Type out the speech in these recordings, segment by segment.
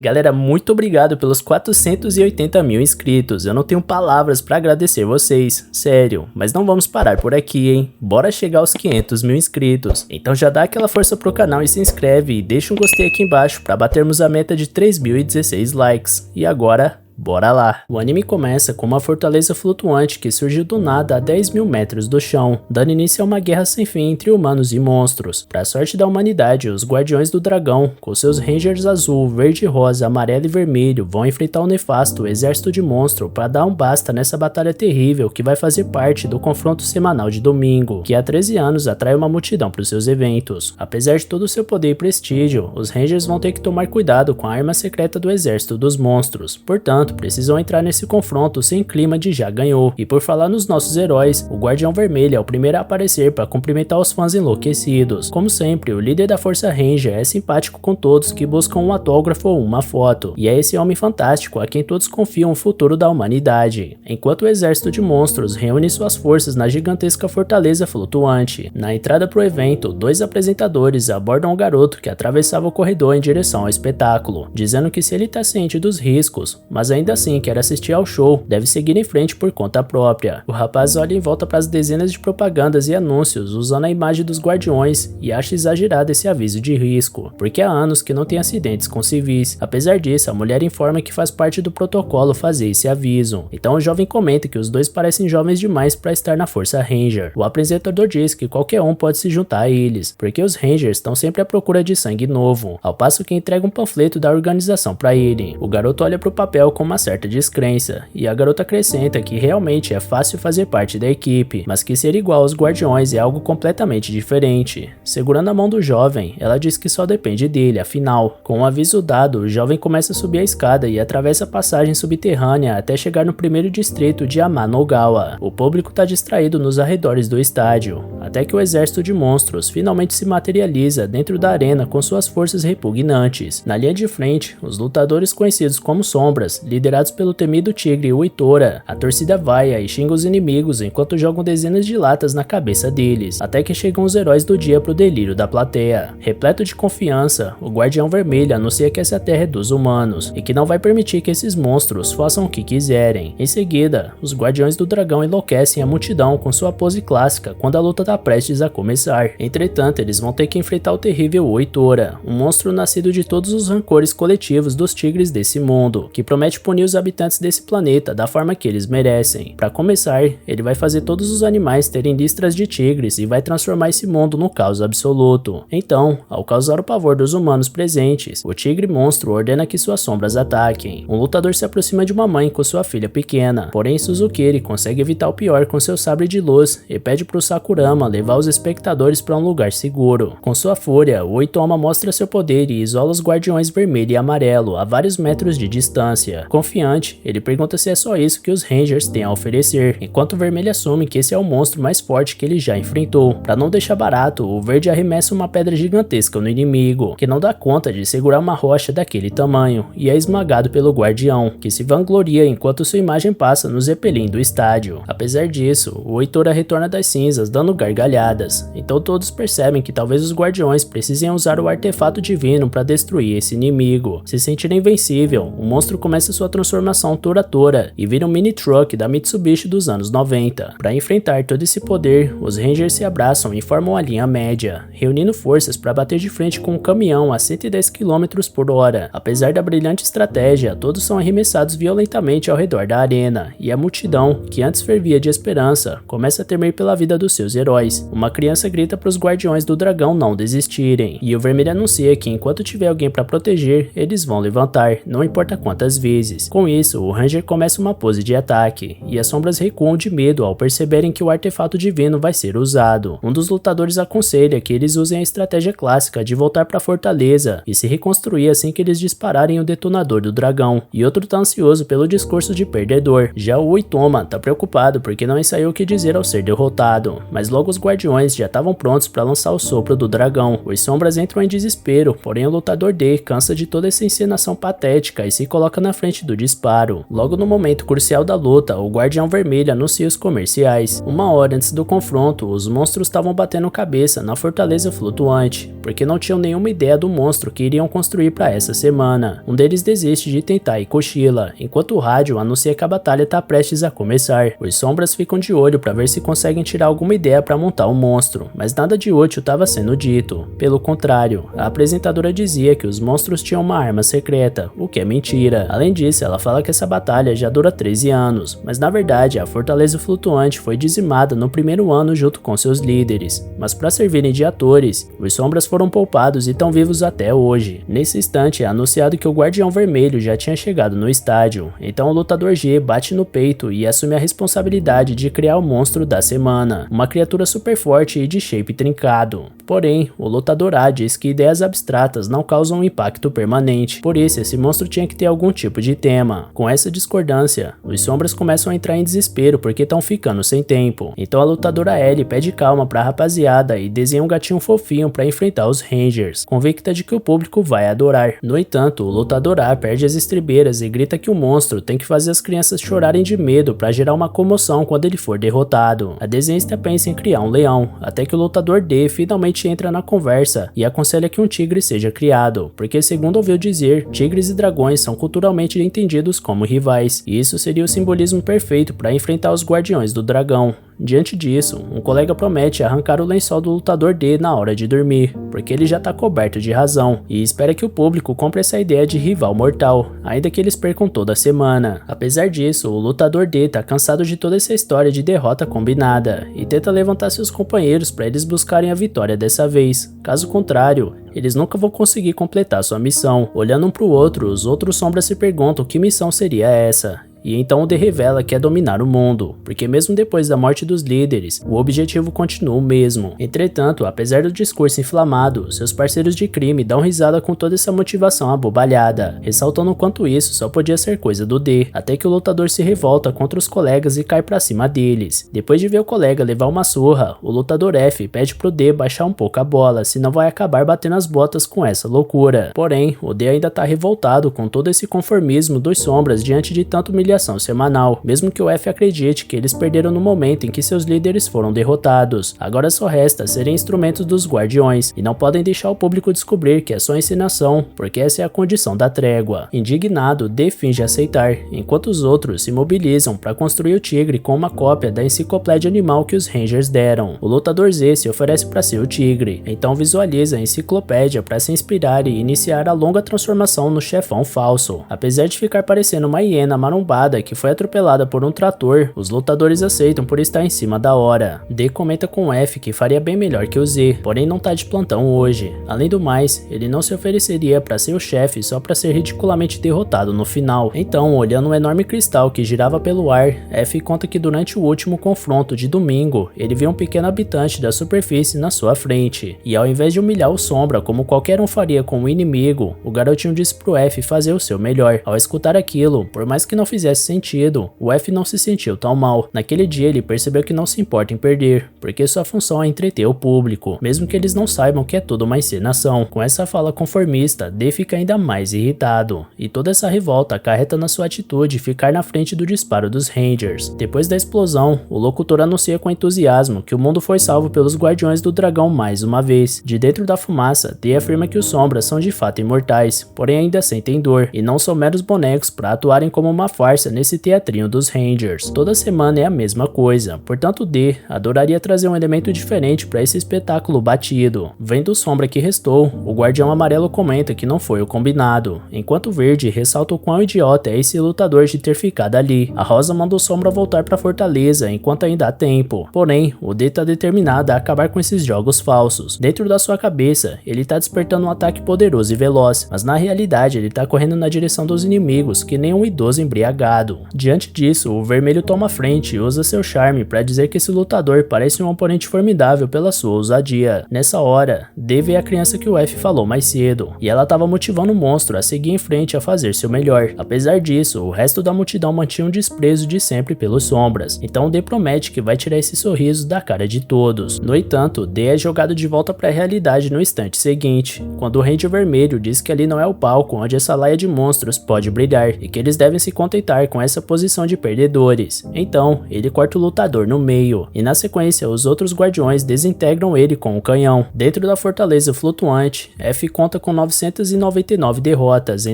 Galera, muito obrigado pelos 480 mil inscritos, eu não tenho palavras pra agradecer vocês, sério, mas não vamos parar por aqui, hein, bora chegar aos 500 mil inscritos, então já dá aquela força pro canal e se inscreve e deixa um gostei aqui embaixo pra batermos a meta de 3.016 likes, e agora... bora lá! O anime começa com uma fortaleza flutuante que surgiu do nada a 10 mil metros do chão, dando início a uma guerra sem fim entre humanos e monstros. Pra sorte da humanidade, os Guardiões do Dragão, com seus Rangers azul, verde, rosa, amarelo e vermelho, vão enfrentar o nefasto exército de monstro para dar um basta nessa batalha terrível que vai fazer parte do confronto semanal de domingo, que há 13 anos atrai uma multidão para os seus eventos. Apesar de todo o seu poder e prestígio, os Rangers vão ter que tomar cuidado com a arma secreta do exército dos monstros, portanto, precisam entrar nesse confronto sem clima de já ganhou. E por falar nos nossos heróis, o Guardião Vermelho é o primeiro a aparecer para cumprimentar os fãs enlouquecidos. Como sempre, o líder da Força Ranger é simpático com todos que buscam um autógrafo ou uma foto, e é esse homem fantástico a quem todos confiam o futuro da humanidade. Enquanto o exército de monstros reúne suas forças na gigantesca fortaleza flutuante. Na entrada pro evento, dois apresentadores abordam o garoto que atravessava o corredor em direção ao espetáculo, dizendo que se ele tá ciente dos riscos, mas ainda assim quer assistir ao show, deve seguir em frente por conta própria. O rapaz olha em volta para as dezenas de propagandas e anúncios usando a imagem dos guardiões e acha exagerado esse aviso de risco, porque há anos que não tem acidentes com civis. Apesar disso, a mulher informa que faz parte do protocolo fazer esse aviso. Então o jovem comenta que os dois parecem jovens demais para estar na Força Ranger. O apresentador diz que qualquer um pode se juntar a eles, porque os Rangers estão sempre à procura de sangue novo, ao passo que entrega um panfleto da organização para ele. O garoto olha para o papel com uma certa descrença, e a garota acrescenta que realmente é fácil fazer parte da equipe, mas que ser igual aos guardiões é algo completamente diferente. Segurando a mão do jovem, ela diz que só depende dele, afinal. Com um aviso dado, o jovem começa a subir a escada e atravessa a passagem subterrânea até chegar no primeiro distrito de Amanogawa. O público está distraído nos arredores do estádio, até que o exército de monstros finalmente se materializa dentro da arena com suas forças repugnantes. Na linha de frente, os lutadores conhecidos como Sombras, liderados pelo temido tigre Uitora, a torcida vaia e xinga os inimigos enquanto jogam dezenas de latas na cabeça deles, até que chegam os heróis do dia pro delírio da plateia. Repleto de confiança, o Guardião Vermelho anuncia que essa terra é dos humanos e que não vai permitir que esses monstros façam o que quiserem. Em seguida, os Guardiões do Dragão enlouquecem a multidão com sua pose clássica quando a luta tá prestes a começar. Entretanto, eles vão ter que enfrentar o terrível Uitora, um monstro nascido de todos os rancores coletivos dos tigres desse mundo, que promete punir os habitantes desse planeta da forma que eles merecem. Para começar, ele vai fazer todos os animais terem listras de tigres e vai transformar esse mundo no caos absoluto. Então, ao causar o pavor dos humanos presentes, o tigre monstro ordena que suas sombras ataquem. Um lutador se aproxima de uma mãe com sua filha pequena, porém Suzukiri consegue evitar o pior com seu sabre de luz e pede pro Sakurama levar os espectadores para um lugar seguro. Com sua fúria, o Uitoma mostra seu poder e isola os Guardiões Vermelho e Amarelo a vários metros de distância. Confiante, ele pergunta se é só isso que os Rangers têm a oferecer, enquanto o Vermelho assume que esse é o monstro mais forte que ele já enfrentou. Para não deixar barato, o Verde arremessa uma pedra gigantesca no inimigo, que não dá conta de segurar uma rocha daquele tamanho, e é esmagado pelo Guardião, que se vangloria enquanto sua imagem passa no Zeppelin do estádio. Apesar disso, o Uitora retorna das cinzas dando gargalhadas, então todos percebem que talvez os Guardiões precisem usar o artefato divino para destruir esse inimigo. Se sentindo invencível, o monstro começa sua transformação Tora e vira um mini truck da Mitsubishi dos anos 90. Para enfrentar todo esse poder, os Rangers se abraçam e formam a linha média, reunindo forças para bater de frente com um caminhão a 110 km por hora. Apesar da brilhante estratégia, todos são arremessados violentamente ao redor da arena, e a multidão, que antes fervia de esperança, começa a temer pela vida dos seus heróis. Uma criança grita para os Guardiões do Dragão não desistirem, e o Vermelho anuncia que enquanto tiver alguém para proteger, eles vão levantar, não importa quantas vezes. Com isso, o Ranger começa uma pose de ataque, e as sombras recuam de medo ao perceberem que o artefato divino vai ser usado. Um dos lutadores aconselha que eles usem a estratégia clássica de voltar para a fortaleza e se reconstruir assim que eles dispararem o detonador do dragão, e outro tá ansioso pelo discurso de perdedor. Já o Uitoma tá preocupado porque não ensaiou o que dizer ao ser derrotado, mas logo os Guardiões já estavam prontos para lançar o sopro do dragão. Os sombras entram em desespero, porém o lutador D cansa de toda essa encenação patética e se coloca na frente frente do disparo. Logo no momento crucial da luta, o Guardião Vermelho anuncia os comerciais. Uma hora antes do confronto, os monstros estavam batendo cabeça na fortaleza flutuante, porque não tinham nenhuma ideia do monstro que iriam construir para essa semana. Um deles desiste de tentar e cochila, enquanto o rádio anuncia que a batalha está prestes a começar. Os sombras ficam de olho para ver se conseguem tirar alguma ideia para montar o monstro, mas nada de útil estava sendo dito. Pelo contrário, a apresentadora dizia que os monstros tinham uma arma secreta, o que é mentira. Além disso, ela fala que essa batalha já dura 13 anos, mas na verdade a fortaleza flutuante foi dizimada no primeiro ano junto com seus líderes. Mas para servirem de atores, os sombras foram poupados e estão vivos até hoje. Nesse instante é anunciado que o Guardião Vermelho já tinha chegado no estádio, então o lutador G bate no peito e assume a responsabilidade de criar o monstro da semana, uma criatura super forte e de shape trincado. Porém, o lutador A diz que ideias abstratas não causam um impacto permanente, por isso esse monstro tinha que ter algum tipo de tema. Com essa discordância, os sombras começam a entrar em desespero porque estão ficando sem tempo. Então a lutadora L pede calma pra rapaziada e desenha um gatinho fofinho pra enfrentar os Rangers, convicta de que o público vai adorar. No entanto, o lutador A perde as estribeiras e grita que o monstro tem que fazer as crianças chorarem de medo pra gerar uma comoção quando ele for derrotado. A desenhista pensa em criar um leão, até que o lutador D finalmente entra na conversa e aconselha que um tigre seja criado, porque segundo ouviu dizer, tigres e dragões são culturalmente entendidos como rivais, e isso seria o simbolismo perfeito para enfrentar os guardiões do dragão. Diante disso, um colega promete arrancar o lençol do lutador D na hora de dormir, porque ele já tá coberto de razão, e espera que o público compre essa ideia de rival mortal, ainda que eles percam toda a semana. Apesar disso, o lutador D tá cansado de toda essa história de derrota combinada, e tenta levantar seus companheiros para eles buscarem a vitória dessa vez. Caso contrário, eles nunca vão conseguir completar sua missão. Olhando um pro outro, os outros sombras se perguntam que missão seria essa. E então o D revela que é dominar o mundo, porque mesmo depois da morte dos líderes, o objetivo continua o mesmo. Entretanto, apesar do discurso inflamado, seus parceiros de crime dão risada com toda essa motivação abobalhada, ressaltando o quanto isso só podia ser coisa do D, até que o lutador se revolta contra os colegas e cai pra cima deles. Depois de ver o colega levar uma surra, o lutador F pede pro D baixar um pouco a bola, senão vai acabar batendo as botas com essa loucura. Porém, o D ainda tá revoltado com todo esse conformismo dos sombras diante de tanto humilhação semanal, mesmo que o F acredite que eles perderam no momento em que seus líderes foram derrotados. Agora só resta serem instrumentos dos guardiões, e não podem deixar o público descobrir que é só encenação, porque essa é a condição da trégua. Indignado, D finge aceitar, enquanto os outros se mobilizam para construir o tigre com uma cópia da enciclopédia animal que os Rangers deram. O lutador Z se oferece para ser o tigre, então visualiza a enciclopédia para se inspirar e iniciar a longa transformação no chefão falso. Apesar de ficar parecendo uma hiena marombada que foi atropelada por um trator, os lutadores aceitam por estar em cima da hora. D comenta com F que faria bem melhor que o Z, porém não tá de plantão hoje. Além do mais, ele não se ofereceria para ser o chefe só para ser ridiculamente derrotado no final. Então, olhando um enorme cristal que girava pelo ar, F conta que durante o último confronto de domingo, ele viu um pequeno habitante da superfície na sua frente, e ao invés de humilhar o Sombra como qualquer um faria com o inimigo, o garotinho disse pro F fazer o seu melhor. Ao escutar aquilo, por mais que não fizesse sentido, o F não se sentiu tão mal. Naquele dia ele percebeu que não se importa em perder, porque sua função é entreter o público, mesmo que eles não saibam que é tudo uma encenação. Com essa fala conformista, D fica ainda mais irritado, e toda essa revolta acarreta na sua atitude ficar na frente do disparo dos Rangers. Depois da explosão, o locutor anuncia com entusiasmo que o mundo foi salvo pelos Guardiões do Dragão mais uma vez. De dentro da fumaça, D afirma que os sombras são de fato imortais, porém ainda sentem dor, e não são meros bonecos para atuarem como uma farsa nesse teatrinho dos Rangers. Toda semana é a mesma coisa, portanto D adoraria trazer um elemento diferente para esse espetáculo batido. Vendo o Sombra que restou, o Guardião Amarelo comenta que não foi o combinado, enquanto o Verde ressalta o quão idiota é esse lutador de ter ficado ali. A Rosa manda o Sombra voltar para a fortaleza enquanto ainda há tempo, porém o D tá determinado a acabar com esses jogos falsos. Dentro da sua cabeça, ele tá despertando um ataque poderoso e veloz, mas na realidade ele tá correndo na direção dos inimigos que nem um idoso embriagado. quebrado. Diante disso, o vermelho toma a frente e usa seu charme para dizer que esse lutador parece um oponente formidável pela sua ousadia. Nessa hora, Dave é a criança que o F falou mais cedo, e ela estava motivando o monstro a seguir em frente a fazer seu melhor. Apesar disso, o resto da multidão mantinha um desprezo de sempre pelos sombras, então o D promete que vai tirar esse sorriso da cara de todos. No entanto, D é jogado de volta para a realidade no instante seguinte, quando o Ranger Vermelho diz que ali não é o palco onde essa laia de monstros pode brilhar, e que eles devem se contentar com essa posição de perdedores. Então, ele corta o lutador no meio, e na sequência os outros guardiões desintegram ele com o canhão. Dentro da fortaleza flutuante, F conta com 999 derrotas em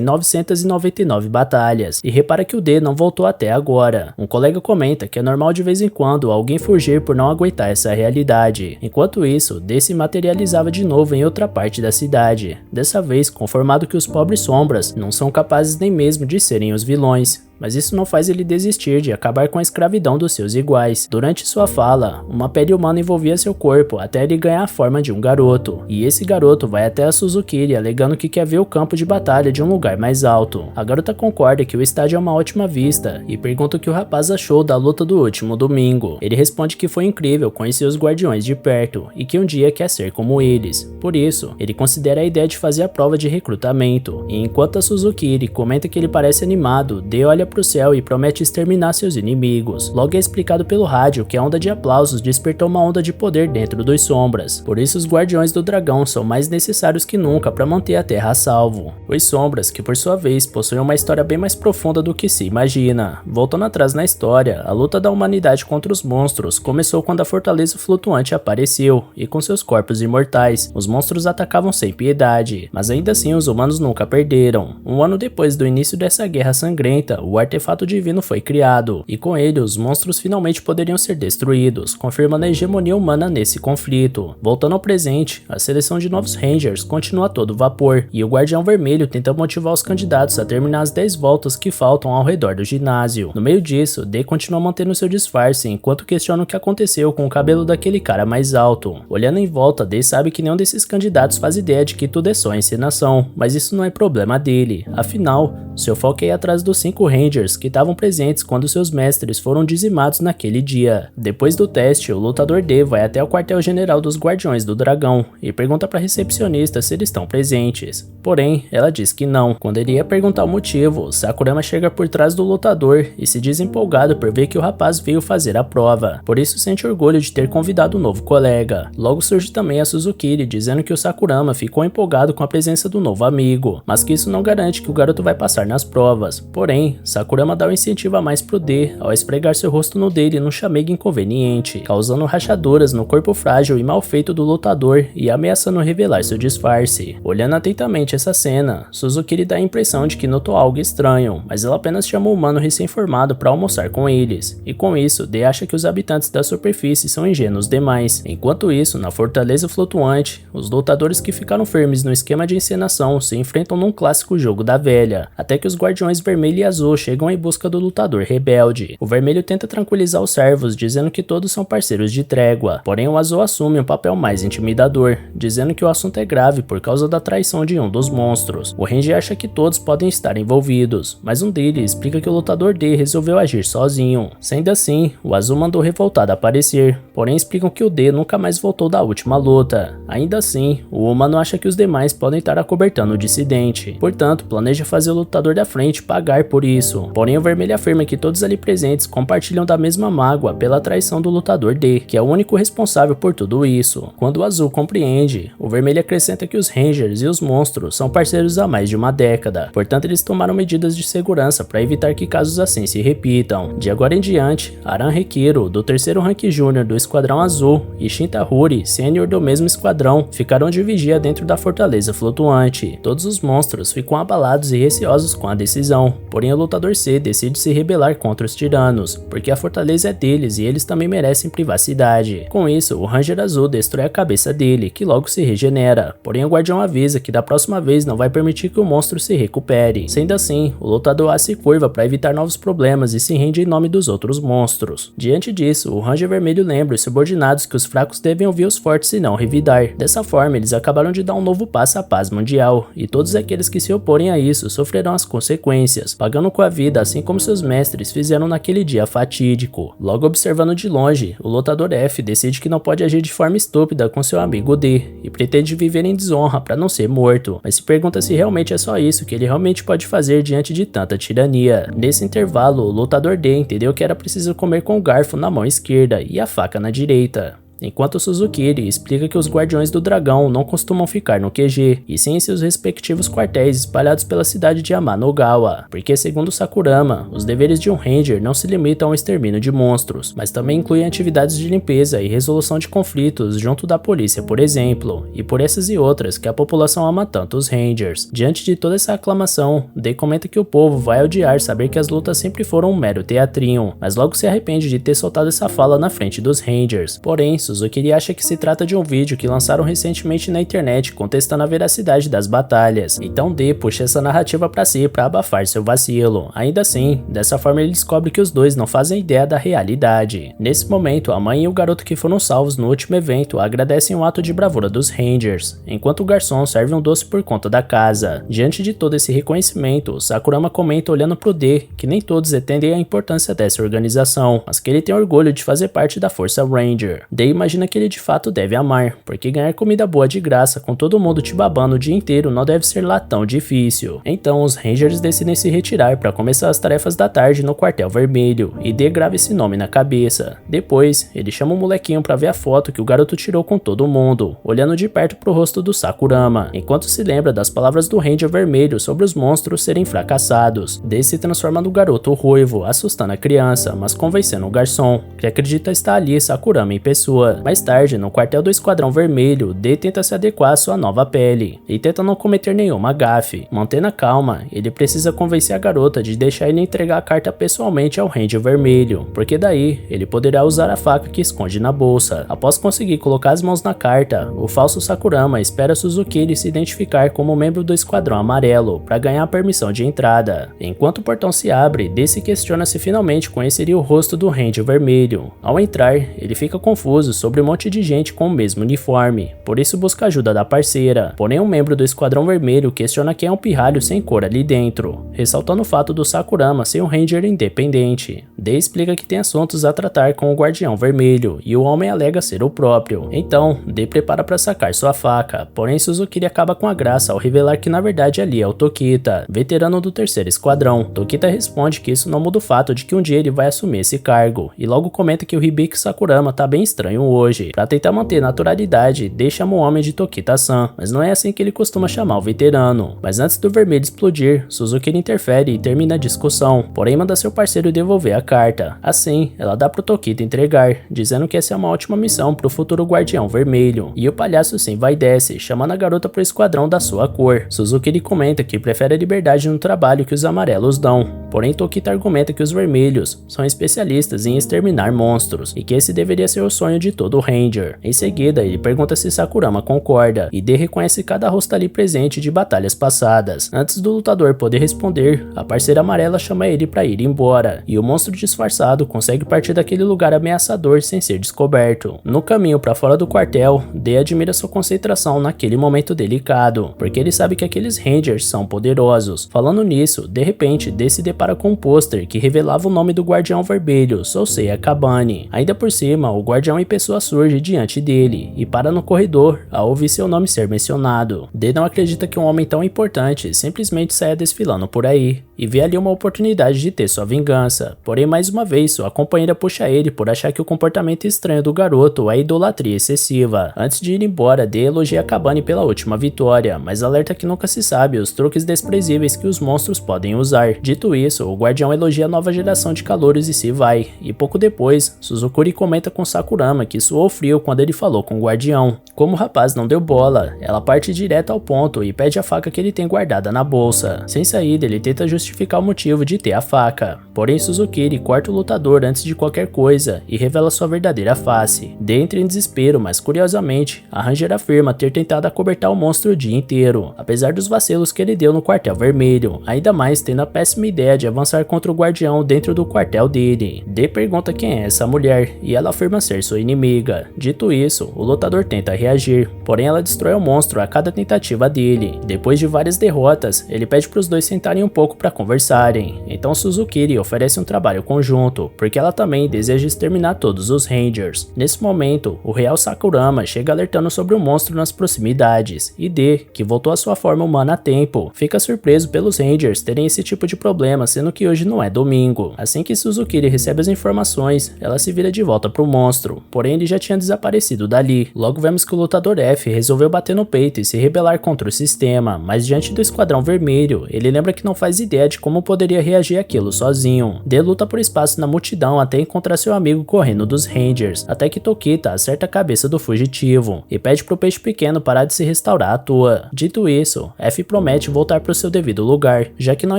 999 batalhas, e repara que o D não voltou até agora. Um colega comenta que é normal de vez em quando alguém fugir por não aguentar essa realidade. Enquanto isso, D se materializava de novo em outra parte da cidade, dessa vez conformado que os pobres sombras não são capazes nem mesmo de serem os vilões. Mas isso não faz ele desistir de acabar com a escravidão dos seus iguais. Durante sua fala, uma pele humana envolvia seu corpo até ele ganhar a forma de um garoto. E esse garoto vai até a Suzukiri alegando que quer ver o campo de batalha de um lugar mais alto. A garota concorda que o estádio é uma ótima vista e pergunta o que o rapaz achou da luta do último domingo. Ele responde que foi incrível conhecer os guardiões de perto e que um dia quer ser como eles. Por isso, ele considera a ideia de fazer a prova de recrutamento. E enquanto a Suzukiri comenta que ele parece animado, D olha pro céu e promete exterminar seus inimigos. Logo é explicado pelo rádio que a onda de aplausos despertou uma onda de poder dentro dos sombras. Por isso os guardiões do dragão são mais necessários que nunca para manter a terra a salvo. Os sombras, que por sua vez possuem uma história bem mais profunda do que se imagina. Voltando atrás na história, a luta da humanidade contra os monstros começou quando a fortaleza flutuante apareceu, e com seus corpos imortais, os monstros atacavam sem piedade. Mas ainda assim os humanos nunca perderam. Um ano depois do início dessa guerra sangrenta, o artefato divino foi criado, e com ele os monstros finalmente poderiam ser destruídos, confirmando a hegemonia humana nesse conflito. Voltando ao presente, a seleção de novos Rangers continua a todo vapor, e o Guardião Vermelho tenta motivar os candidatos a terminar as 10 voltas que faltam ao redor do ginásio. No meio disso, D continua mantendo seu disfarce enquanto questiona o que aconteceu com o cabelo daquele cara mais alto. Olhando em volta, D sabe que nenhum desses candidatos faz ideia de que tudo é só encenação, mas isso não é problema dele. Afinal, seu foco é ir atrás dos 5 Rangers que estavam presentes quando seus mestres foram dizimados naquele dia. Depois do teste, o lutador D vai até o quartel-general dos Guardiões do Dragão e pergunta para a recepcionista se eles estão presentes. Porém, ela diz que não. Quando ele ia perguntar o motivo, Sakurama chega por trás do lutador e se diz empolgado por ver que o rapaz veio fazer a prova. Por isso sente orgulho de ter convidado o novo colega. Logo surge também a Suzukiri dizendo que o Sakurama ficou empolgado com a presença do novo amigo, mas que isso não garante que o garoto vai passar nas provas. Porém, Sakurama dá um incentivo a mais pro D ao esfregar seu rosto no dele num chamego inconveniente, causando rachaduras no corpo frágil e mal feito do lutador e ameaçando revelar seu disfarce. Olhando atentamente essa cena, Suzukiri dá a impressão de que notou algo estranho, mas ela apenas chama o humano recém-formado para almoçar com eles, e com isso D acha que os habitantes da superfície são ingênuos demais. Enquanto isso, na fortaleza flutuante, os lutadores que ficaram firmes no esquema de encenação se enfrentam num clássico jogo da velha, até que os guardiões vermelho e azul chegam em busca do lutador rebelde. O vermelho tenta tranquilizar os servos, dizendo que todos são parceiros de trégua, porém o azul assume um papel mais intimidador, dizendo que o assunto é grave por causa da traição de um dos monstros. O Ranger acha que todos podem estar envolvidos, mas um deles explica que o lutador D resolveu agir sozinho. Sendo assim, o azul mandou revoltado aparecer, porém explicam que o D nunca mais voltou da última luta. Ainda assim, o humano acha que os demais podem estar acobertando o dissidente, portanto planeja fazer o lutador da frente pagar por isso. Porém o vermelho afirma que todos ali presentes compartilham da mesma mágoa pela traição do lutador D, que é o único responsável por tudo isso. Quando o azul compreende, o vermelho acrescenta que os Rangers e os monstros são parceiros há mais de uma década, portanto eles tomaram medidas de segurança para evitar que casos assim se repitam. De agora em diante, Aran Rekiro, do 3º Rank Júnior do Esquadrão Azul, e Shintahuri, sênior do mesmo esquadrão, ficarão de vigia dentro da fortaleza flutuante. Todos os monstros ficam abalados e receosos com a decisão, porém o lutador C decide se rebelar contra os tiranos, porque a fortaleza é deles e eles também merecem privacidade. Com isso, o Ranger Azul destrói a cabeça dele, que logo se regenera, porém o guardião avisa que da próxima vez não vai permitir que o monstro se recupere. Sendo assim, o lutador A se curva para evitar novos problemas e se rende em nome dos outros monstros. Diante disso, o Ranger Vermelho lembra os subordinados que os fracos devem ouvir os fortes e não revidar. Dessa forma, eles acabaram de dar um novo passo à paz mundial, e todos aqueles que se oporem a isso sofrerão as consequências, pagando com a vida, assim como seus mestres fizeram naquele dia fatídico. Logo, observando de longe, o lutador F decide que não pode agir de forma estúpida com seu amigo D e pretende viver em desonra para não ser morto, mas se pergunta se realmente é só isso que ele realmente pode fazer diante de tanta tirania. Nesse intervalo, o lutador D entendeu que era preciso comer com o garfo na mão esquerda e a faca na direita. Enquanto Suzukiri explica que os Guardiões do Dragão não costumam ficar no QG, e sim em seus respectivos quartéis espalhados pela cidade de Amanogawa, porque segundo Sakurama, os deveres de um Ranger não se limitam ao extermínio de monstros, mas também incluem atividades de limpeza e resolução de conflitos junto da polícia, por exemplo, e por essas e outras que a população ama tanto os Rangers. Diante de toda essa aclamação, Dei comenta que o povo vai odiar saber que as lutas sempre foram um mero teatrinho, mas logo se arrepende de ter soltado essa fala na frente dos Rangers. Porém, Suzukiri acha que se trata de um vídeo que lançaram recentemente na internet contestando a veracidade das batalhas, então Dei puxa essa narrativa pra si pra abafar seu vacilo. Ainda assim, dessa forma ele descobre que os dois não fazem ideia da realidade. Nesse momento, a mãe e o garoto que foram salvos no último evento agradecem o ato de bravura dos Rangers, enquanto o garçom serve um doce por conta da casa. Diante de todo esse reconhecimento, Sakurama comenta olhando pro D que nem todos entendem a importância dessa organização, mas que ele tem orgulho de fazer parte da Força Ranger. D imagina que ele de fato deve amar, porque ganhar comida boa de graça com todo mundo te babando o dia inteiro não deve ser lá tão difícil. Então os Rangers decidem se retirar para começar as tarefas da tarde no quartel vermelho, e D grava esse nome na cabeça. Depois, ele chama o molequinho para ver a foto que o garoto tirou com todo mundo, olhando de perto pro rosto do Sakurama, enquanto se lembra das palavras do Ranger vermelho sobre os monstros serem fracassados. D se transforma no garoto ruivo, assustando a criança, mas convencendo o garçom, que acredita estar ali Sakurama em pessoa. Mais tarde, no quartel do Esquadrão Vermelho, D tenta se adequar à sua nova pele e tenta não cometer nenhuma gafe. Mantendo a calma, ele precisa convencer a garota de deixar ele entregar a carta pessoalmente ao Ranger Vermelho, porque daí ele poderá usar a faca que esconde na bolsa. Após conseguir colocar as mãos na carta, o falso Sakurama espera Suzukiri se identificar como membro do Esquadrão Amarelo para ganhar a permissão de entrada. Enquanto o portão se abre, D se questiona se finalmente conheceria o rosto do Ranger Vermelho. Ao entrar, ele fica confuso sobre um monte de gente com o mesmo uniforme, por isso busca ajuda da parceira. Porém, um membro do Esquadrão Vermelho questiona quem é um pirralho sem cor ali dentro, ressaltando o fato do Sakurama ser um Ranger independente. D explica que tem assuntos a tratar com o Guardião Vermelho, e o homem alega ser o próprio. Então, D prepara para sacar sua faca, porém Suzukiri acaba com a graça ao revelar que na verdade ali é o Tokita, veterano do terceiro esquadrão. Tokita responde que isso não muda o fato de que um dia ele vai assumir esse cargo, e logo comenta que o Hibiki Sakurama tá bem estranho hoje. Para tentar manter naturalidade, D chama o homem de Tokita-san, mas não é assim que ele costuma chamar o veterano. Mas antes do vermelho explodir, Suzukiri interfere e termina a discussão, porém manda seu parceiro devolver a carta. Assim, ela dá pro Tokita entregar, dizendo que essa é uma ótima missão pro futuro Guardião Vermelho. E o palhaço se envaidece, chamando a garota pro esquadrão da sua cor. Suzukiri comenta que prefere a liberdade no trabalho que os amarelos dão, porém Tokita argumenta que os vermelhos são especialistas em exterminar monstros, e que esse deveria ser o sonho de todo Ranger. Em seguida, ele pergunta se Sakurama concorda, e D reconhece cada rosto ali presente de batalhas passadas. Antes do lutador poder responder, a parceira amarela chama ele para ir embora, e o monstro disfarçado consegue partir daquele lugar ameaçador sem ser descoberto. No caminho para fora do quartel, D admira sua concentração naquele momento delicado, porque ele sabe que aqueles Rangers são poderosos. Falando nisso, de repente, D se depara com um pôster que revelava o nome do Guardião Vermelho, Sousei Akabane. Ainda por cima, o Guardião em pessoa surge diante dele e para no corredor ao ouvir seu nome ser mencionado. D não acredita que um homem tão importante simplesmente saia desfilando por aí, e vê ali uma oportunidade de ter sua vingança. Porém, mais uma vez, sua companheira puxa ele por achar que o comportamento estranho do garoto é idolatria excessiva. Antes de ir embora, D elogia Akabane pela última vitória, mas alerta que nunca se sabe os truques desprezíveis que os monstros podem usar. Dito isso, o Guardião elogia a nova geração de calouros e se vai, e pouco depois, Suzukuri comenta com Sakurama que suou frio quando ele falou com o Guardião. Como o rapaz não deu bola, ela parte direto ao ponto e pede a faca que ele tem guardada na bolsa. Sem saída, ele tenta justificar o motivo de ter a faca, porém Suzukiri corta o lutador antes de qualquer coisa e revela sua verdadeira face. D entra em desespero, mas curiosamente, a Ranger afirma ter tentado acobertar o monstro o dia inteiro, apesar dos vacilos que ele deu no quartel vermelho, ainda mais tendo a péssima ideia pede avançar contra o guardião dentro do quartel dele. D pergunta quem é essa mulher e ela afirma ser sua inimiga. Dito isso, o lutador tenta reagir, porém ela destrói o monstro a cada tentativa dele. Depois de várias derrotas, ele pede para os dois sentarem um pouco para conversarem. Então Suzukiri oferece um trabalho conjunto, porque ela também deseja exterminar todos os Rangers. Nesse momento, o Real Sakurama chega alertando sobre o monstro nas proximidades, e D, que voltou à sua forma humana a tempo, fica surpreso pelos Rangers terem esse tipo de problema, sendo que hoje não é domingo. Assim que Suzukiri recebe as informações, ela se vira de volta pro monstro, porém ele já tinha desaparecido dali. Logo vemos que o lutador F resolveu bater no peito e se rebelar contra o sistema, mas diante do Esquadrão Vermelho, ele lembra que não faz ideia de como poderia reagir àquilo sozinho. D luta por espaço na multidão até encontrar seu amigo correndo dos Rangers, até que Tokita acerta a cabeça do fugitivo e pede pro peixe pequeno parar de se restaurar à toa. Dito isso, F promete voltar pro seu devido lugar, já que não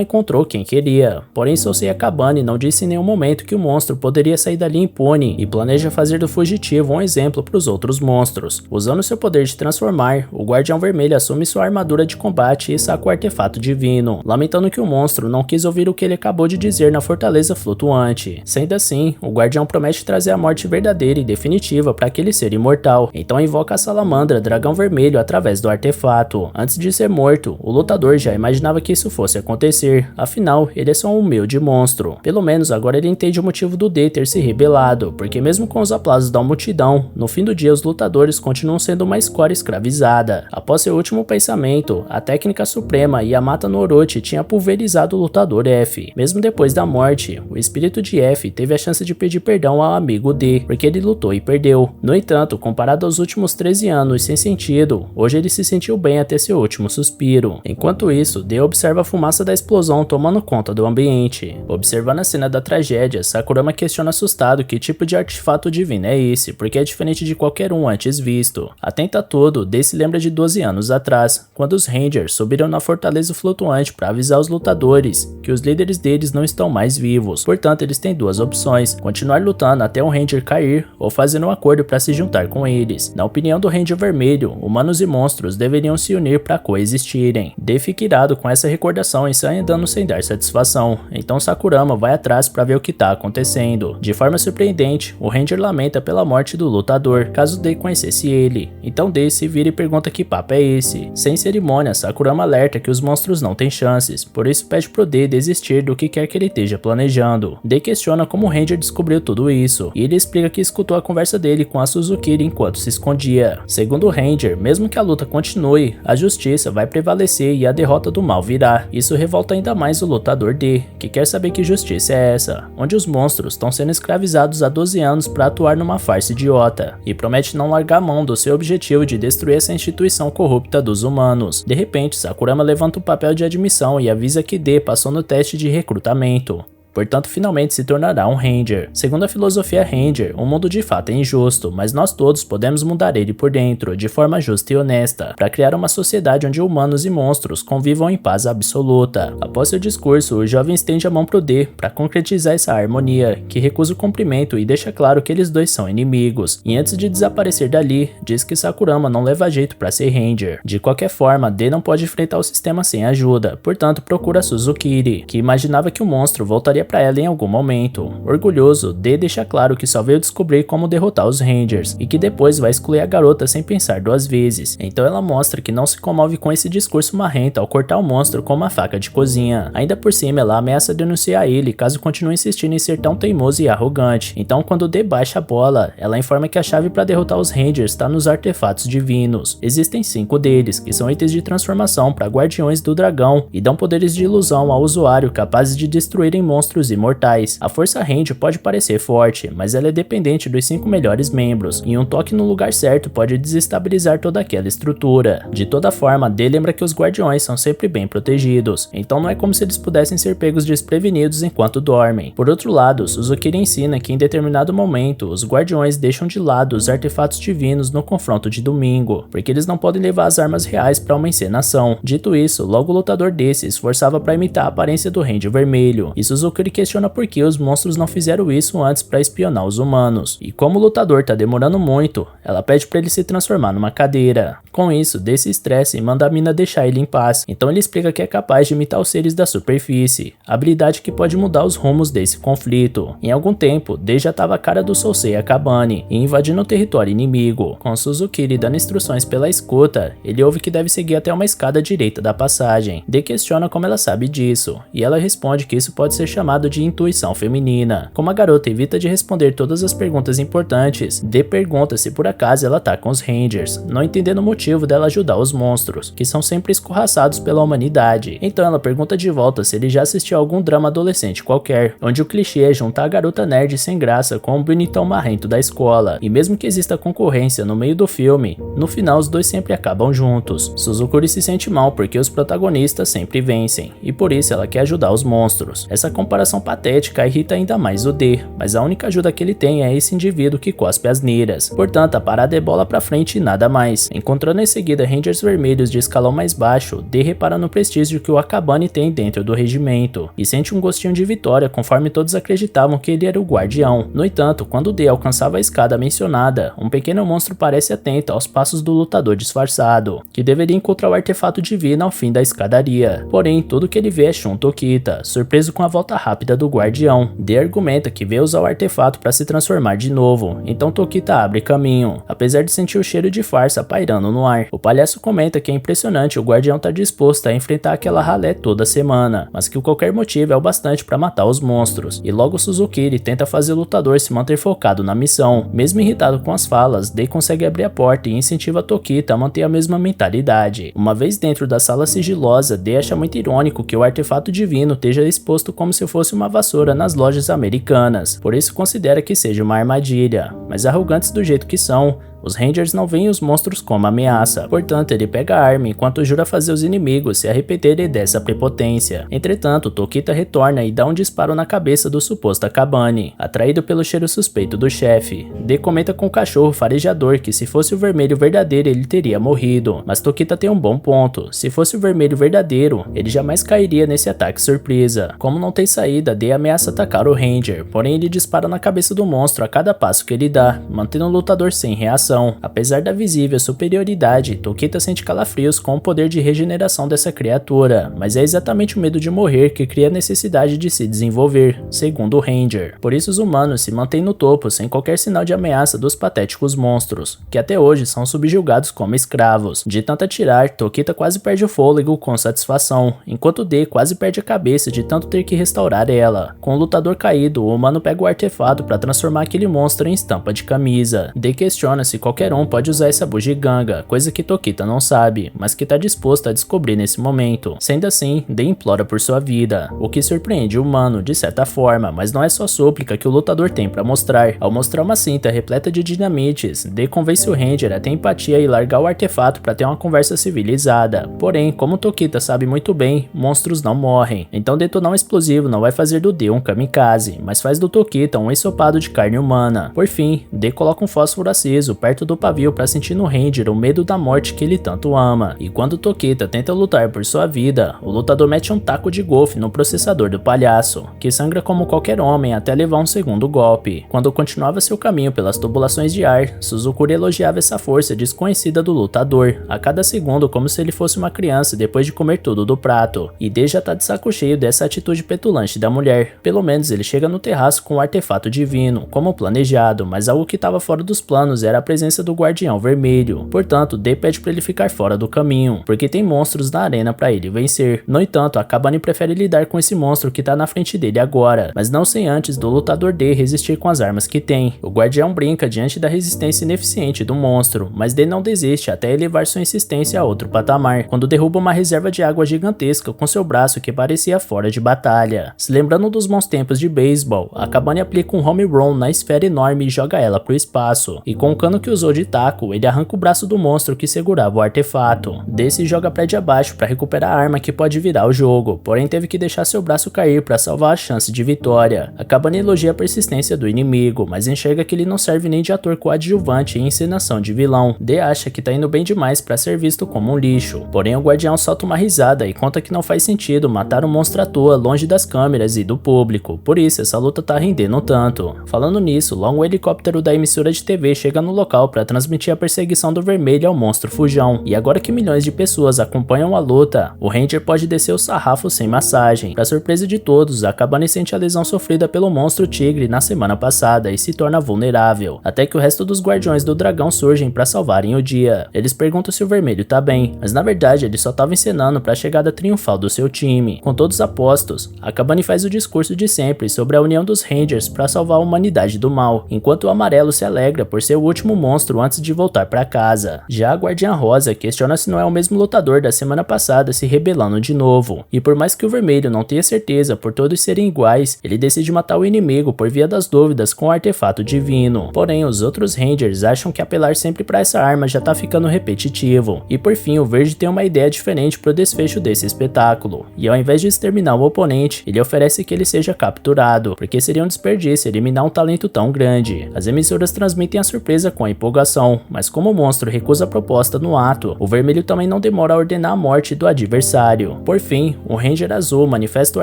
encontrou quem queria. Porém, Sosei Akabane não disse em nenhum momento que o monstro poderia sair dali impune e planeja fazer do fugitivo um exemplo para os outros monstros. Usando seu poder de transformar, o Guardião Vermelho assume sua armadura de combate e saca o artefato divino, lamentando que o monstro não quis ouvir o que ele acabou de dizer na fortaleza flutuante. Sendo assim, o Guardião promete trazer a morte verdadeira e definitiva para aquele ser imortal, então invoca a Salamandra Dragão Vermelho através do artefato. Antes de ser morto, o lutador já imaginava que isso fosse acontecer, afinal, ele é só um humilde monstro. Pelo menos agora ele entende o motivo do D ter se rebelado, porque mesmo com os aplausos da multidão, no fim do dia os lutadores continuam sendo uma escória escravizada. Após seu último pensamento, a técnica suprema Yamata no Orochi tinha pulverizado o lutador F. Mesmo depois da morte, o espírito de F teve a chance de pedir perdão ao amigo D, porque ele lutou e perdeu. No entanto, comparado aos últimos 13 anos sem sentido, hoje ele se sentiu bem até seu último suspiro. Enquanto isso, D observa a fumaça da explosão tomando conta do ambiente. Observando a cena da tragédia, Sakurama questiona assustado que tipo de artefato divino é esse, porque é diferente de qualquer um antes visto. Atento a tudo, D se lembra de 12 anos atrás, quando os Rangers subiram na fortaleza flutuante para avisar os lutadores que os líderes deles não estão mais vivos. Portanto, eles têm duas opções: continuar lutando até um Ranger cair ou fazer um acordo para se juntar com eles. Na opinião do Ranger Vermelho, humanos e monstros deveriam se unir para coexistirem. D fica irado com essa recordação e sai andando sem dar satisfação. Então Sakurama vai atrás para ver o que está acontecendo. De forma surpreendente, o Ranger lamenta pela morte do lutador, caso D conhecesse ele. Então D se vira e pergunta que papo é esse. Sem cerimônia, Sakurama alerta que os monstros não têm chances, por isso pede pro D desistir do que quer que ele esteja planejando. D questiona como o Ranger descobriu tudo isso, e ele explica que escutou a conversa dele com a Suzukiri enquanto se escondia. Segundo o Ranger, mesmo que a luta continue, a justiça vai prevalecer e a derrota do mal virá. Isso revolta ainda mais o lutador D, que quer saber que justiça é essa, onde os monstros estão sendo escravizados há 12 anos para atuar numa farsa idiota, e promete não largar a mão do seu objetivo de destruir essa instituição corrupta dos humanos. De repente, Sakurama levanta o papel de admissão e avisa que D passou no teste de recrutamento. Portanto, finalmente se tornará um Ranger. Segundo a filosofia Ranger, o mundo de fato é injusto, mas nós todos podemos mudar ele por dentro, de forma justa e honesta, para criar uma sociedade onde humanos e monstros convivam em paz absoluta. Após seu discurso, o jovem estende a mão pro D para concretizar essa harmonia, que recusa o cumprimento e deixa claro que eles dois são inimigos. E antes de desaparecer dali, diz que Sakurama não leva jeito para ser Ranger. De qualquer forma, D não pode enfrentar o sistema sem ajuda, portanto procura Suzukiri, que imaginava que o monstro voltaria para ela em algum momento. Orgulhoso, D deixa claro que só veio descobrir como derrotar os Rangers e que depois vai excluir a garota sem pensar duas vezes. Então ela mostra que não se comove com esse discurso marrento ao cortar o monstro com uma faca de cozinha. Ainda por cima, ela ameaça denunciar ele caso continue insistindo em ser tão teimoso e arrogante. Então quando D baixa a bola, ela informa que a chave para derrotar os Rangers está nos artefatos divinos. Existem 5 deles, que são itens de transformação para guardiões do dragão e dão poderes de ilusão ao usuário capazes de destruírem monstros imortais. A força Ranger pode parecer forte, mas ela é dependente dos 5 melhores membros, e um toque no lugar certo pode desestabilizar toda aquela estrutura. De toda forma, D lembra que os guardiões são sempre bem protegidos, então não é como se eles pudessem ser pegos desprevenidos enquanto dormem. Por outro lado, Suzukiri ensina que em determinado momento, os guardiões deixam de lado os artefatos divinos no confronto de domingo, porque eles não podem levar as armas reais para uma encenação. Dito isso, logo o lutador D se esforçava para imitar a aparência do Ranger Vermelho, e Suzukiri Suzukuri questiona por que os monstros não fizeram isso antes para espionar os humanos. E como o lutador tá demorando muito, ela pede para ele se transformar numa cadeira. Com isso, D se estressa e manda a mina deixar ele em paz. Então ele explica que é capaz de imitar os seres da superfície, habilidade que pode mudar os rumos desse conflito. Em algum tempo, D já tava a cara do Sosei Akabane e invadindo o território inimigo. Com Suzukuri dando instruções pela escuta, ele ouve que deve seguir até uma escada direita da passagem. D questiona como ela sabe disso, e ela responde que isso pode ser chamado de intuição feminina. Como a garota evita de responder todas as perguntas importantes, D pergunta se por acaso ela tá com os Rangers, não entendendo o motivo dela ajudar os monstros, que são sempre escorraçados pela humanidade. Então ela pergunta de volta se ele já assistiu a algum drama adolescente qualquer, onde o clichê é juntar a garota nerd sem graça com o bonitão marrento da escola, e mesmo que exista concorrência no meio do filme, no final os dois sempre acabam juntos. Suzukuri se sente mal porque os protagonistas sempre vencem, e por isso ela quer ajudar os monstros. Essa comparação patética irrita ainda mais o D, mas a única ajuda que ele tem é esse indivíduo que cospe as niras. Portanto, a parada é bola pra frente e nada mais. Encontrando em seguida Rangers vermelhos de escalão mais baixo, D repara no prestígio que o Akabane tem dentro do regimento, e sente um gostinho de vitória conforme todos acreditavam que ele era o guardião. No entanto, quando D alcançava a escada mencionada, um pequeno monstro parece atento aos passos do lutador disfarçado, que deveria encontrar o artefato divino ao fim da escadaria. Porém, tudo que ele vê é Shun Tokita, surpreso com a volta rápida do guardião. D argumenta que veio usar o artefato para se transformar de novo, então Tokita abre caminho, apesar de sentir o cheiro de farsa pairando no ar. O palhaço comenta que é impressionante o guardião tá disposto a enfrentar aquela ralé toda semana, mas que qualquer motivo é o bastante para matar os monstros, e logo Suzukuri tenta fazer o lutador se manter focado na missão. Mesmo irritado com as falas, D consegue abrir a porta e incentiva Tokita a manter a mesma mentalidade. Uma vez dentro da sala sigilosa, D acha muito irônico que o artefato divino esteja exposto como se fosse uma vassoura nas lojas americanas, por isso considera que seja uma armadilha, mas arrogantes do jeito que são, os Rangers não veem os monstros como ameaça, portanto ele pega a arma enquanto jura fazer os inimigos se arrependerem dessa prepotência. Entretanto, Tokita retorna e dá um disparo na cabeça do suposto Akabane, atraído pelo cheiro suspeito do chefe. D comenta com o cachorro farejador que se fosse o vermelho verdadeiro ele teria morrido, mas Tokita tem um bom ponto, se fosse o vermelho verdadeiro, ele jamais cairia nesse ataque surpresa. Como não tem saída, D ameaça atacar o Ranger, porém ele dispara na cabeça do monstro a cada passo que ele dá, mantendo o lutador sem reação. Apesar da visível superioridade, Tokita sente calafrios com o poder de regeneração dessa criatura, mas é exatamente o medo de morrer que cria a necessidade de se desenvolver, segundo o Ranger. Por isso os humanos se mantêm no topo sem qualquer sinal de ameaça dos patéticos monstros, que até hoje são subjugados como escravos. De tanto atirar, Tokita quase perde o fôlego com satisfação, enquanto D quase perde a cabeça de tanto ter que restaurar ela. Com o lutador caído, o humano pega o artefato para transformar aquele monstro em estampa de camisa. D questiona se qualquer um pode usar essa bugiganga, coisa que Tokita não sabe, mas que está disposto a descobrir nesse momento. Sendo assim, D implora por sua vida, o que surpreende o humano de certa forma, mas não é só súplica que o lutador tem para mostrar. Ao mostrar uma cinta repleta de dinamites, D convence o Ranger a ter empatia e largar o artefato para ter uma conversa civilizada. Porém, como Tokita sabe muito bem, monstros não morrem, então detonar um explosivo não vai fazer do D um kamikaze, mas faz do Tokita um ensopado de carne humana. Por fim, D coloca um fósforo aceso perto do pavio para sentir no Ranger o medo da morte que ele tanto ama, e quando Tokita tenta lutar por sua vida, o lutador mete um taco de golfe no processador do palhaço, que sangra como qualquer homem até levar um segundo golpe. Quando continuava seu caminho pelas tubulações de ar, Suzukuri elogiava essa força desconhecida do lutador, a cada segundo como se ele fosse uma criança depois de comer tudo do prato, e D já tá de saco cheio dessa atitude petulante da mulher. Pelo menos ele chega no terraço com o artefato divino, como planejado, mas algo que estava fora dos planos era a presença do Guardião Vermelho. Portanto, D pede para ele ficar fora do caminho, porque tem monstros na arena para ele vencer. No entanto, Akabane prefere lidar com esse monstro que tá na frente dele agora, mas não sem antes do lutador D resistir com as armas que tem. O Guardião brinca diante da resistência ineficiente do monstro, mas D não desiste até elevar sua insistência a outro patamar, quando derruba uma reserva de água gigantesca com seu braço que parecia fora de batalha. Se lembrando dos bons tempos de beisebol, Akabane aplica um home run na esfera enorme e joga ela pro espaço, e com o cano que que usou de taco, ele arranca o braço do monstro que segurava o artefato. Desse joga prédio abaixo para recuperar a arma que pode virar o jogo, porém teve que deixar seu braço cair para salvar a chance de vitória. Akabane elogia a persistência do inimigo, mas enxerga que ele não serve nem de ator coadjuvante em encenação de vilão. D acha que tá indo bem demais para ser visto como um lixo, porém o guardião solta uma risada e conta que não faz sentido matar um monstro à toa longe das câmeras e do público, por isso essa luta tá rendendo tanto. Falando nisso, logo um helicóptero da emissora de TV chega no local para transmitir a perseguição do vermelho ao monstro fujão, e agora que milhões de pessoas acompanham a luta, o Ranger pode descer o sarrafo sem massagem. Pra surpresa de todos, Akabane sente a lesão sofrida pelo monstro tigre na semana passada e se torna vulnerável, até que o resto dos guardiões do dragão surgem para salvarem o dia. Eles perguntam se o vermelho tá bem, mas na verdade ele só tava encenando para a chegada triunfal do seu time. Com todos apostos, Akabane faz o discurso de sempre sobre a união dos Rangers para salvar a humanidade do mal, enquanto o amarelo se alegra por ser o último monstro antes de voltar para casa. Já a Guardiã Rosa questiona se não é o mesmo lutador da semana passada se rebelando de novo, e por mais que o vermelho não tenha certeza por todos serem iguais, ele decide matar o inimigo por via das dúvidas com o artefato divino. Porém, os outros Rangers acham que apelar sempre para essa arma já tá ficando repetitivo, e por fim o verde tem uma ideia diferente pro desfecho desse espetáculo, e ao invés de exterminar o oponente, ele oferece que ele seja capturado, porque seria um desperdício eliminar um talento tão grande. As emissoras transmitem a surpresa com a empolgação, mas como o monstro recusa a proposta no ato, o vermelho também não demora a ordenar a morte do adversário. Por fim, o Ranger azul manifesta o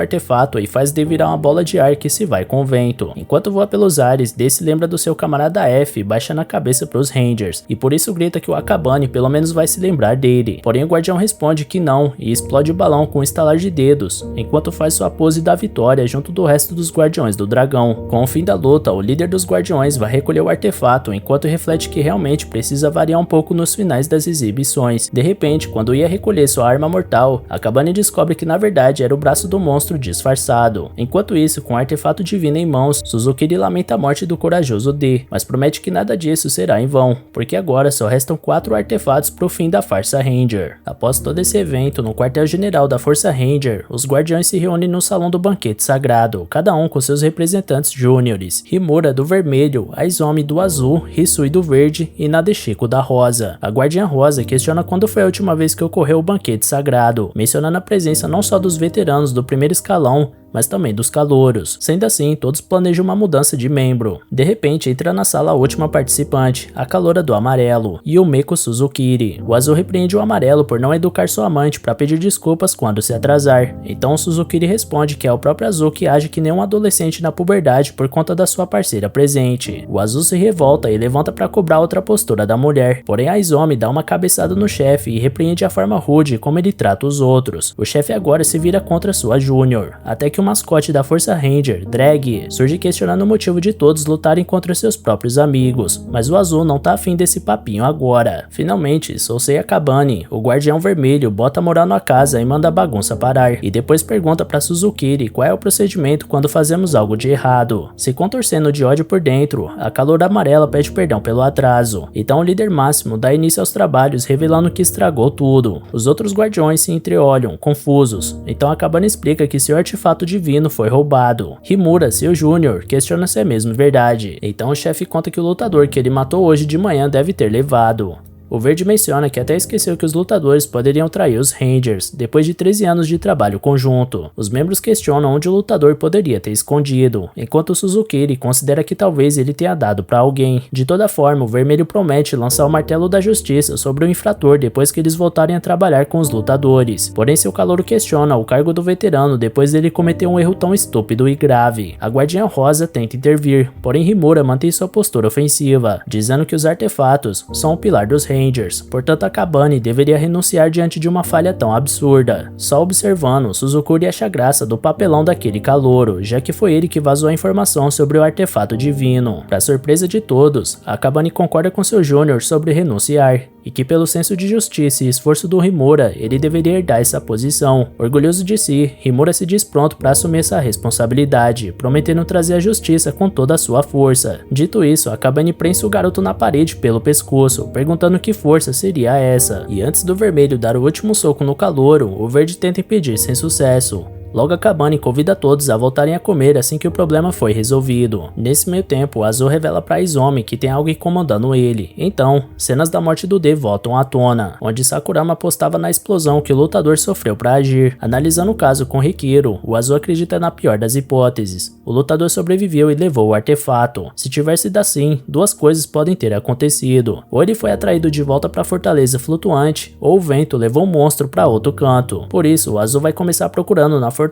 artefato e faz D virar uma bola de ar que se vai com o vento. Enquanto voa pelos ares, D se lembra do seu camarada F, baixando a cabeça pros Rangers, e por isso grita que o Akabane pelo menos vai se lembrar dele. Porém o guardião responde que não, e explode o balão com um estalar de dedos, enquanto faz sua pose da vitória junto do resto dos guardiões do dragão. Com o fim da luta, o líder dos guardiões vai recolher o artefato, enquanto reflete que realmente precisa variar um pouco nos finais das exibições. De repente, quando ia recolher sua arma mortal, Akabane descobre que na verdade era o braço do monstro disfarçado. Enquanto isso, com o artefato divino em mãos, Suzukiri lamenta a morte do corajoso D, mas promete que nada disso será em vão, porque agora só restam 4 artefatos pro fim da farsa Ranger. Após todo esse evento, no quartel-general da Força Ranger, os guardiões se reúnem no salão do banquete sagrado, cada um com seus representantes júniores: Himura do vermelho, Aizomi do azul, Hisui do verde e Nadeshiko da rosa. A Guardiã Rosa questiona quando foi a última vez que ocorreu o banquete sagrado, mencionando a presença não só dos veteranos do primeiro escalão, mas também dos calouros. Sendo assim, todos planejam uma mudança de membro. De repente, entra na sala a última participante, a caloura do amarelo, Yumeko Suzukiri. O azul repreende o amarelo por não educar sua amante para pedir desculpas quando se atrasar. Então o Suzukiri responde que é o próprio azul que age que nem um adolescente na puberdade por conta da sua parceira presente. O azul se revolta e levanta para cobrar outra postura da mulher. Porém, a Aizomi dá uma cabeçada no chefe e repreende a forma rude como ele trata os outros. O chefe agora se vira contra sua júnior, até que o mascote da Força Ranger, Drag, surge questionando o motivo de todos lutarem contra seus próprios amigos, mas o azul não tá afim desse papinho agora. Finalmente, Sousei Akabane, o guardião vermelho, bota moral na casa e manda a bagunça parar, e depois pergunta pra Suzukiri qual é o procedimento quando fazemos algo de errado. Se contorcendo de ódio por dentro, a caloura amarela pede perdão pelo atraso, então o líder máximo dá início aos trabalhos revelando que estragou tudo. Os outros guardiões se entreolham, confusos, então Akabane explica que seu artefato divino foi roubado. Himura, seu júnior, questiona se é mesmo verdade, então o chefe conta que o lutador que ele matou hoje de manhã deve ter levado. O verde menciona que até esqueceu que os lutadores poderiam trair os Rangers, depois de 13 anos de trabalho conjunto. Os membros questionam onde o lutador poderia ter escondido, enquanto o Suzukiri considera que talvez ele tenha dado para alguém. De toda forma, o vermelho promete lançar o martelo da justiça sobre o infrator depois que eles voltarem a trabalhar com os lutadores. Porém, seu calouro questiona o cargo do veterano depois dele cometer um erro tão estúpido e grave. A Guardiã Rosa tenta intervir, porém Himura mantém sua postura ofensiva, dizendo que os artefatos são o pilar dos Rangers, portanto Akabane deveria renunciar diante de uma falha tão absurda. Só observando, Suzukuri acha graça do papelão daquele calouro, já que foi ele que vazou a informação sobre o artefato divino. Para surpresa de todos, Akabane concorda com seu júnior sobre renunciar, e que pelo senso de justiça e esforço do Himura, ele deveria herdar essa posição. Orgulhoso de si, Himura se diz pronto para assumir essa responsabilidade, prometendo trazer a justiça com toda a sua força. Dito isso, Akabane prensa o garoto na parede pelo pescoço, perguntando que força seria essa. E antes do vermelho dar o último soco no calouro, o verde tenta impedir sem sucesso. Logo a Kabane convida todos a voltarem a comer assim que o problema foi resolvido. Nesse meio tempo, Azou revela pra Izumi que tem algo incomodando ele. Então, cenas da morte do D voltam à tona, onde Sakurama apostava na explosão que o lutador sofreu pra agir. Analisando o caso com Rikiro, o Azou acredita na pior das hipóteses. O lutador sobreviveu e levou o artefato. Se tiver sido assim, duas coisas podem ter acontecido. Ou ele foi atraído de volta pra fortaleza flutuante, ou o vento levou o monstro pra outro canto. Por isso, o Azou vai começar procurando na fortaleza,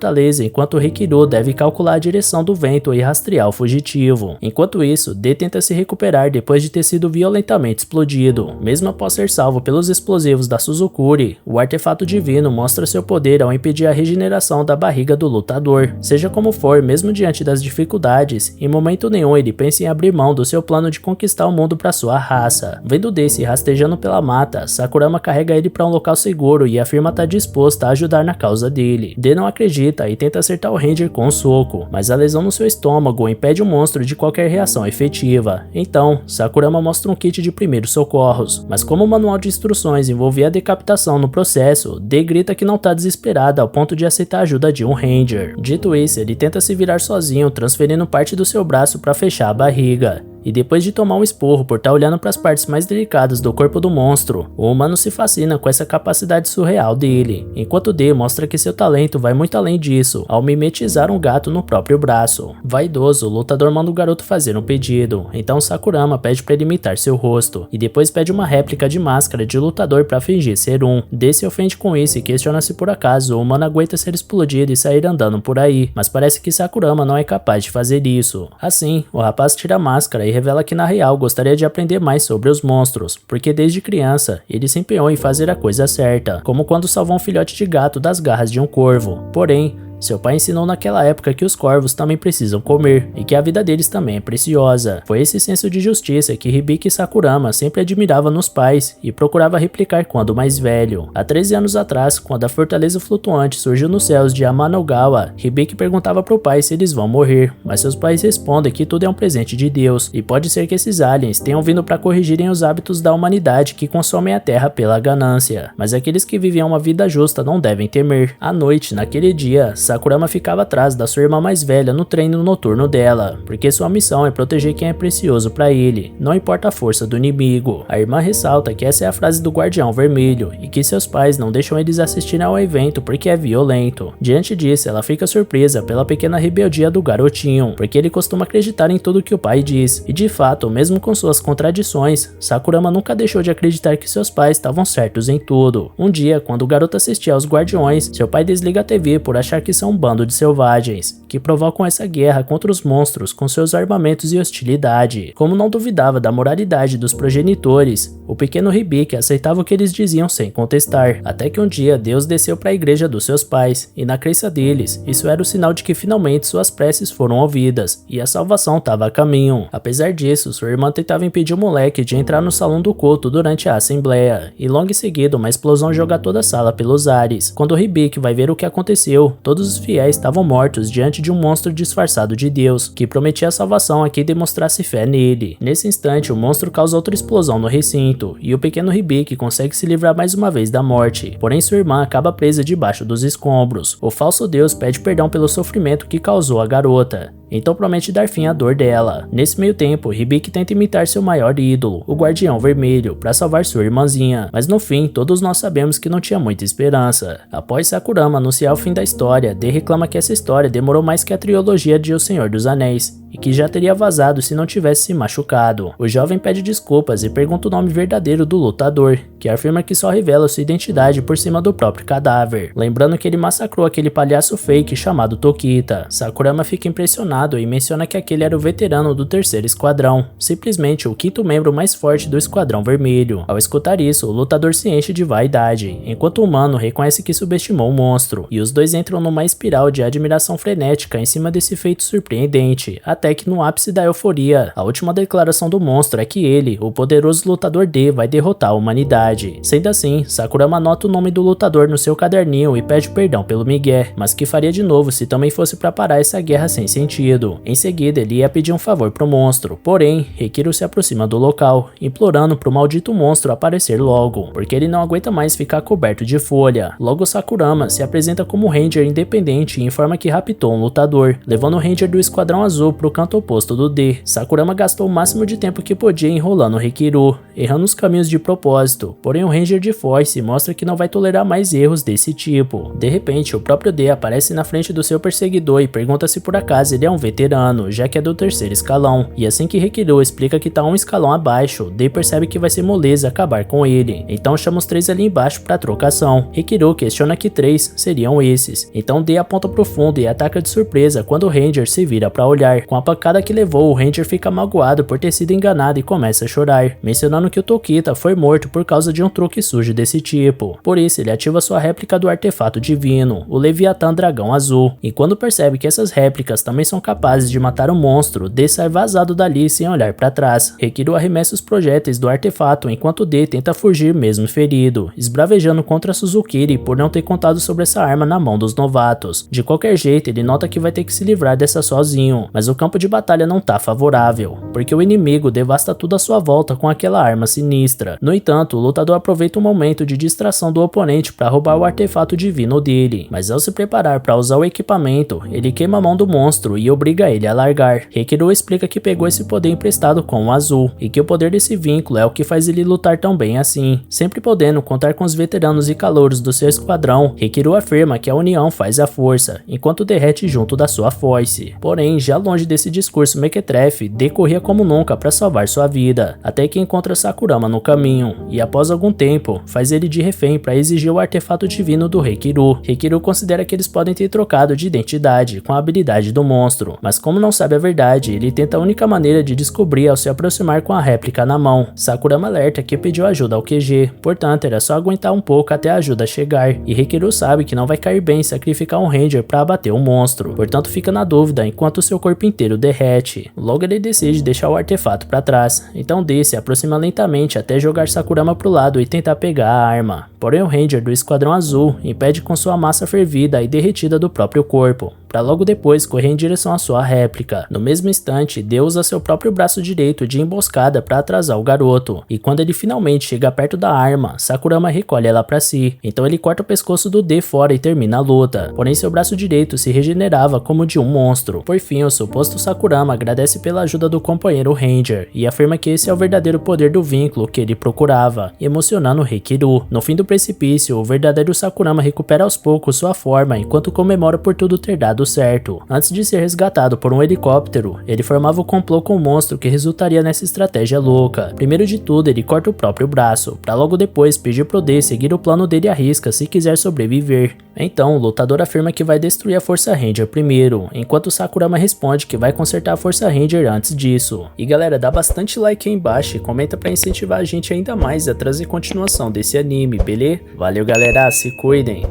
enquanto Rikiro deve calcular a direção do vento e rastrear o fugitivo. Enquanto isso, D tenta se recuperar depois de ter sido violentamente explodido. Mesmo após ser salvo pelos explosivos da Suzukuri, o artefato divino mostra seu poder ao impedir a regeneração da barriga do lutador. Seja como for, mesmo diante das dificuldades, em momento nenhum ele pensa em abrir mão do seu plano de conquistar o mundo para sua raça. Vendo D se rastejando pela mata, Sakurama carrega ele para um local seguro e afirma estar disposta a ajudar na causa dele. D não acredita e tenta acertar o Ranger com um soco, mas a lesão no seu estômago impede o monstro de qualquer reação efetiva. Então, Sakurama mostra um kit de primeiros socorros, mas como o manual de instruções envolvia a decapitação no processo, D grita que não tá desesperada ao ponto de aceitar a ajuda de um Ranger. Dito isso, ele tenta se virar sozinho, transferindo parte do seu braço para fechar a barriga. E depois de tomar um esporro por estar olhando para as partes mais delicadas do corpo do monstro, o humano se fascina com essa capacidade surreal dele, enquanto D mostra que seu talento vai muito além disso, ao mimetizar um gato no próprio braço. Vaidoso, o lutador manda o garoto fazer um pedido, então Sakurama pede para ele imitar seu rosto, e depois pede uma réplica de máscara de lutador para fingir ser um. D se ofende com isso e questiona se por acaso o humano aguenta ser explodido e sair andando por aí, mas parece que Sakurama não é capaz de fazer isso. Assim, o rapaz tira a máscara e revela que na real gostaria de aprender mais sobre os monstros, porque desde criança ele se empenhou em fazer a coisa certa, como quando salvou um filhote de gato das garras de um corvo. Porém, seu pai ensinou naquela época que os corvos também precisam comer, e que a vida deles também é preciosa. Foi esse senso de justiça que Hibiki Sakurama sempre admirava nos pais e procurava replicar quando mais velho. Há 13 anos atrás, quando a fortaleza flutuante surgiu nos céus de Amanogawa, Hibiki perguntava pro pai se eles vão morrer, mas seus pais respondem que tudo é um presente de Deus, e pode ser que esses aliens tenham vindo para corrigirem os hábitos da humanidade que consomem a terra pela ganância. Mas aqueles que vivem uma vida justa não devem temer. À noite, naquele dia, Sakurama ficava atrás da sua irmã mais velha no treino noturno dela, porque sua missão é proteger quem é precioso para ele, não importa a força do inimigo. A irmã ressalta que essa é a frase do Guardião Vermelho, e que seus pais não deixam eles assistirem ao evento porque é violento. Diante disso, ela fica surpresa pela pequena rebeldia do garotinho, porque ele costuma acreditar em tudo que o pai diz, e de fato, mesmo com suas contradições, Sakurama nunca deixou de acreditar que seus pais estavam certos em tudo. Um dia, quando o garoto assistia aos Guardiões, seu pai desliga a TV por achar que são um bando de selvagens, que provocam essa guerra contra os monstros com seus armamentos e hostilidade. Como não duvidava da moralidade dos progenitores, o pequeno Hibiki aceitava o que eles diziam sem contestar, até que um dia Deus desceu para a igreja dos seus pais, e na crença deles, isso era o sinal de que finalmente suas preces foram ouvidas, e a salvação estava a caminho. Apesar disso, sua irmã tentava impedir o moleque de entrar no salão do culto durante a assembleia, e logo em seguida uma explosão joga toda a sala pelos ares. Quando Hibiki vai ver o que aconteceu, todos os fiéis estavam mortos diante de um monstro disfarçado de Deus, que prometia a salvação a quem demonstrasse fé nele. Nesse instante, o monstro causa outra explosão no recinto, e o pequeno Hibiki consegue se livrar mais uma vez da morte, porém sua irmã acaba presa debaixo dos escombros. O falso Deus pede perdão pelo sofrimento que causou a garota, então promete dar fim à dor dela. Nesse meio tempo, Hibiki tenta imitar seu maior ídolo, o Guardião Vermelho, para salvar sua irmãzinha, mas no fim, todos nós sabemos que não tinha muita esperança. Após Sakurama anunciar o fim da história, D reclama que essa história demorou mais que a trilogia de O Senhor dos Anéis, e que já teria vazado se não tivesse se machucado. O jovem pede desculpas e pergunta o nome verdadeiro do lutador, que afirma que só revela sua identidade por cima do próprio cadáver, lembrando que ele massacrou aquele palhaço fake chamado Tokita. Sakurama fica impressionado e menciona que aquele era o veterano do 3º Esquadrão, simplesmente o 5º membro mais forte do Esquadrão Vermelho. Ao escutar isso, o lutador se enche de vaidade, enquanto o humano reconhece que subestimou o monstro, e os dois entram numa espiral de admiração frenética em cima desse feito surpreendente, até até que no ápice da euforia, a última declaração do monstro é que ele, o poderoso lutador D, vai derrotar a humanidade. Sendo assim, Sakurama anota o nome do lutador no seu caderninho e pede perdão pelo migué, mas que faria de novo se também fosse para parar essa guerra sem sentido. Em seguida, ele ia pedir um favor pro monstro, porém, Rikiru se aproxima do local, implorando pro maldito monstro aparecer logo, porque ele não aguenta mais ficar coberto de folha. Logo, Sakurama se apresenta como Ranger independente e informa que raptou um lutador, levando o Ranger do Esquadrão Azul pro canto oposto do D. Sakurama gastou o máximo de tempo que podia enrolando o Rikiru, errando os caminhos de propósito, porém o Ranger de Force mostra que não vai tolerar mais erros desse tipo. De repente, o próprio D aparece na frente do seu perseguidor e pergunta se por acaso ele é um veterano, já que é do terceiro escalão, e assim que Rikiru explica que tá um escalão abaixo, D percebe que vai ser moleza acabar com ele, então chama os três ali embaixo pra trocação. Rikiru questiona que 3 seriam esses, então D aponta pro fundo e ataca de surpresa quando o Ranger se vira pra olhar. Com a pancada que levou, o Ranger fica magoado por ter sido enganado e começa a chorar, mencionando que o Tokita foi morto por causa de um truque sujo desse tipo. Por isso, ele ativa sua réplica do artefato divino, o Leviatã Dragão Azul, e quando percebe que essas réplicas também são capazes de matar o monstro, D sai vazado dali sem olhar pra trás. Rikiru arremessa os projéteis do artefato enquanto D tenta fugir mesmo ferido, esbravejando contra Suzukiri por não ter contado sobre essa arma na mão dos novatos. De qualquer jeito, ele nota que vai ter que se livrar dessa sozinho, mas o campo de batalha não tá favorável, porque o inimigo devasta tudo à sua volta com aquela arma sinistra. No entanto, o lutador aproveita um momento de distração do oponente para roubar o artefato divino dele, mas ao se preparar para usar o equipamento, ele queima a mão do monstro e obriga ele a largar. Rikiru explica que pegou esse poder emprestado com o Azul, e que o poder desse vínculo é o que faz ele lutar tão bem assim, sempre podendo contar com os veteranos e calouros do seu esquadrão. Rikiru afirma que a união faz a força, enquanto derrete junto da sua foice. Porém, já longe desse discurso mequetrefe, D corria como nunca para salvar sua vida, até que encontra Sakurama no caminho, e após algum tempo, faz ele de refém para exigir o artefato divino do Rikiru. Rikiru considera que eles podem ter trocado de identidade com a habilidade do monstro, mas como não sabe a verdade, ele tenta a única maneira de descobrir ao se aproximar com a réplica na mão. Sakurama alerta que pediu ajuda ao QG, portanto era só aguentar um pouco até a ajuda chegar, e Rikiru sabe que não vai cair bem sacrificar um Ranger para abater o monstro, portanto fica na dúvida enquanto seu corpo inteiro derrete. Logo ele decide deixar o artefato para trás, então D se aproxima lentamente até jogar Sakurama pro lado e tentar pegar a arma. Porém o Ranger do Esquadrão Azul impede com sua massa fervida e derretida do próprio corpo, para logo depois correr em direção à sua réplica. No mesmo instante, D usa seu próprio braço direito de emboscada para atrasar o garoto, e quando ele finalmente chega perto da arma, Sakurama recolhe ela para si, então ele corta o pescoço do D fora e termina a luta, porém seu braço direito se regenerava como o de um monstro. Por fim, o suposto Sakurama agradece pela ajuda do companheiro Ranger, e afirma que esse é o verdadeiro poder do vínculo que ele procurava, emocionando Rikiru. No fim do precipício, o verdadeiro Sakurama recupera aos poucos sua forma enquanto comemora por tudo ter dado certo. Antes de ser resgatado por um helicóptero, ele formava o complô com o monstro que resultaria nessa estratégia louca. Primeiro de tudo, ele corta o próprio braço, para logo depois pedir pro D seguir o plano dele à risca se quiser sobreviver. Então, o lutador afirma que vai destruir a Força Ranger primeiro, enquanto Sakurama responde que vai consertar a Força Ranger antes disso. E galera, dá bastante like aí embaixo e comenta pra incentivar a gente ainda mais a trazer continuação desse anime, beleza? Valeu galera, se cuidem!